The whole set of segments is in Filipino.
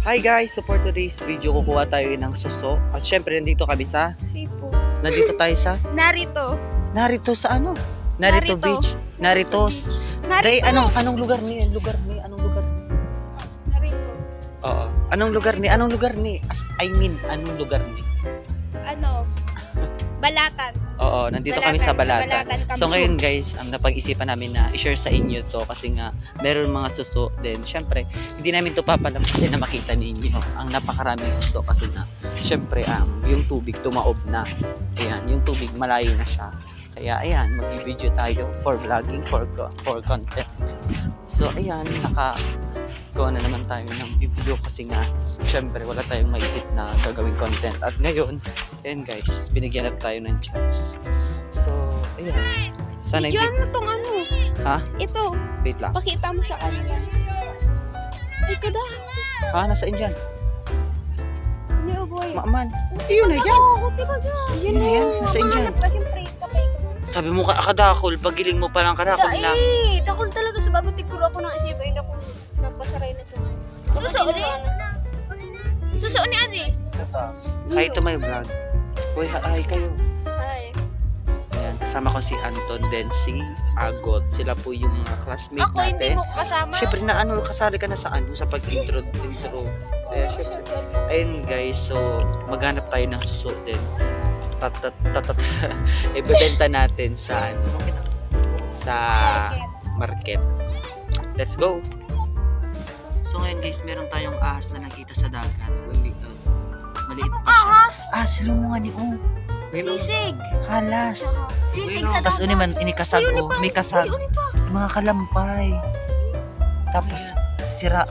Hi guys! So for today's video, kukuha tayo ng suso. At syempre, nandito kami sa... Sipo. Nandito tayo sa... Narito. Narito sa ano? Narito Beach. Naritos. Day, anong lugar ni? Anong lugar ni? Narito. Oo. Anong lugar ni? Anong lugar ni? Anong lugar ni? Balatan. Oo, nandito kami sa Balatan. Balatan kami. So ngayon guys, ang napag-isipan namin na i-share sa inyo to kasi nga meron mga suso. Then syempre, hindi namin to papalampasin na makita ninyo ang napakaraming suso kasi nga syempre yung tubig tumaob na. Ayan, yung tubig malayo na siya. Kaya ayan, mag-video tayo for vlogging, for content. So ayan, gawa na naman tayo ng video kasi nga syempre wala tayong maisip na gagawing content. At ngayon, ayan guys, binigyan na tayo ng chance. So, ayan. Sana hindi... Diyan mo tong ano. Ha? Ito. Wait lang. Pakita mo sa kanila. Ay, kada. Ha? Nasaan dyan? Hindi, oh boy. Maaman. Yun na yan. Oo, diba ga? Yun Yun na yan. Nasaan dyan? Siyempre, kapay ko. Sabi mo kadakol. Pagiling mo palang kadakol na. Ay, takol talaga sa babatik ko ako ng isip. Ay, naku, napasaray na ito. Suso ni Ate. Hi to my vlog. Uy, hi kayo. Hi. Ayan, kasama ko si Anton, then si Agot. Sila po yung mga classmate Ako, natin. hindi mo kasama. Siyempre na kasali ka na sa sa pag-intro. Kaya syempre. Ayun guys, so maghanap tayo ng suso din. Ibebenta natin sa sa market. Let's go. So ngayon guys, meron tayong ahas na nakita sa dagat. Maliit pa siya. Ahas! Silungan ni Sisig! Halas. Sisig sa Tapos dagat. man inikasag may kasag. Mga kalampay. Tapos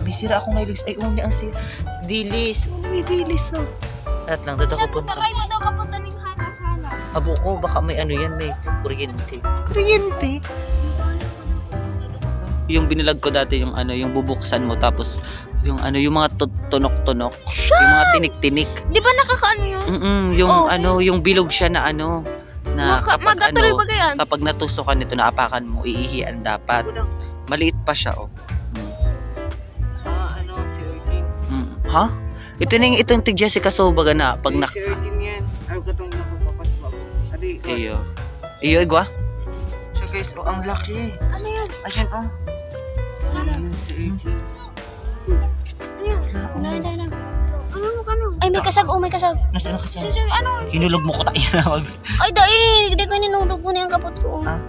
may sira akong nailig. Ay, uni ang sis. Dilis. May dilis oh. At lang, dito ko punta. Try mo daw kapunta ng hanas-hanas. Abo ko, baka may may kuryente. Kuryente? Yung binilag ko dati yung yung bubuksan mo tapos yung yung mga tunok-tunok, yung mga tinik-tinik. Di ba nakakaano yun? Yung Oh, yung bilog siya na na kapag ba yan? kapag natusokan nito naapakan mo, iihian dapat. Maliit pa siya oh. Si Virgin. Ha? Itong tig Jessica Sobaga na pag Si Virgin yan. Ano ka itong napapapasma ko? Adi, Iyo igwa. So guys, ang laki. Ano yan? Ayan oh. si Virgin. Ano yan? Ano? Ay, may kasag. Oh, may kasag. Nasaan kasi? Sisig, ano? Hinulog mo ko tayo. Ay, dai. Hindi ko ninulog mo na yung kapot ko. Ah.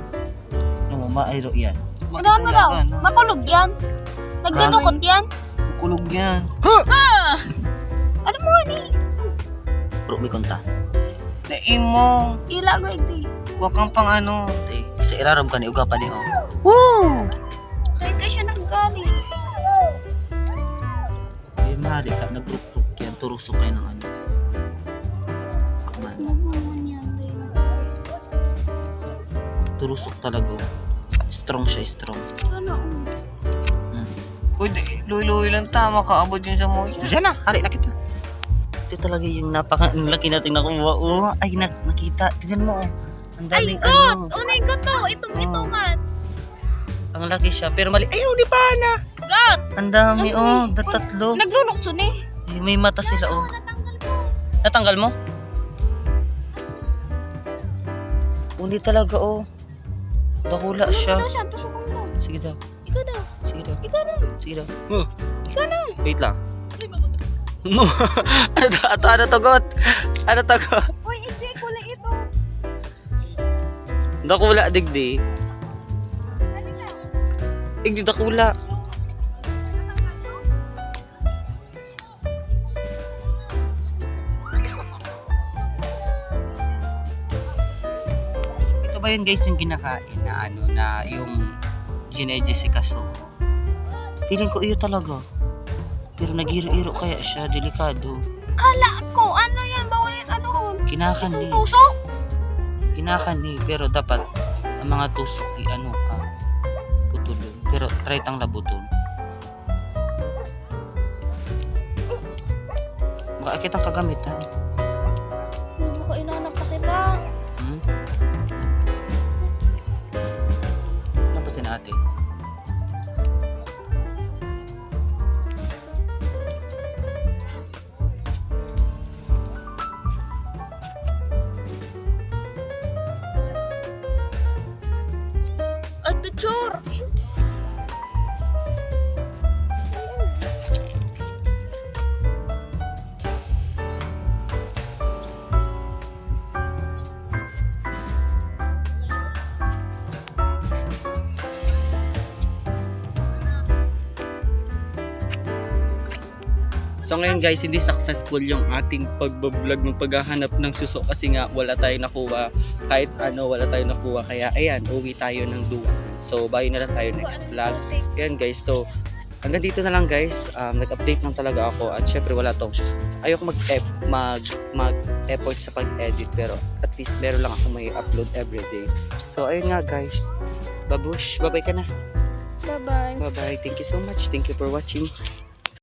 Ano mo maayro yan? Ano daw? Makulog yan? Nagdudukot yan? Kulog yan. Ano mo ni? Bro, may konta. Daim mo. Ilago ito. Huwag kang pang ano. Sa iraram ka ni uga pa ni oh. Woo! Kaya siya nagkali. Ay mahali ka nag-group yan turusok kayo ng Akman. Turusok talaga. Strong siya, strong. Ano? Pwede, luy-luy lang tama ka. Abot yun sa mo. Diyan na, hali na kita. Ito talaga yung laki natin nakuha. Oh, ay nakita. Tignan mo oh. Ang Ay, daming God! Unay ko to. Ito man. Ang laki siya, pero mali. Ayaw, di pa na. God! Ang dami oh, tatlo. Naglunokso ni. May mata sila oh. Natanggal mo? Uli talaga oh. Dakula siya. Ikaw siya. Tusok mo daw. Sige daw. Ikaw daw. Sige daw. Ikaw na. Sige daw. Ikaw na. Wait lang. Ano to, God? Ano to, God? Uy, hindi. Kulay ito. Dakula, digdi. Digdi, dakula. Ito ba yun guys yung kinakain na na yung Jessica So? Feeling ko iyo talaga. Pero nag-iro-iro kaya siya, delikado. Kala ko. Ano yan? Bawal yan. Ano? Kinakan ni. Tusok? Kinakan ni. Pero dapat ang mga tusok ka. Putulon. Pero try tang labuton. Baka kitang kagamitan. Hindi ko inanak pa kita. Napasin natin. So ngayon guys, hindi successful yung ating pagbablog ng paghahanap ng suso kasi nga wala tayong nakuha. Kahit ano, wala tayong nakuha. Kaya ayan, uwi tayo ng duwa. So bayo na lang tayo next vlog. Ayan guys, so hanggang dito na lang guys. Nag-update lang talaga ako at syempre wala to. Ayoko mag-effort sa pag-edit pero at least meron lang ako may upload everyday. So ayun nga guys. Babush, bye-bye ka na. Bye-bye. Bye-bye. Thank you so much. Thank you for watching.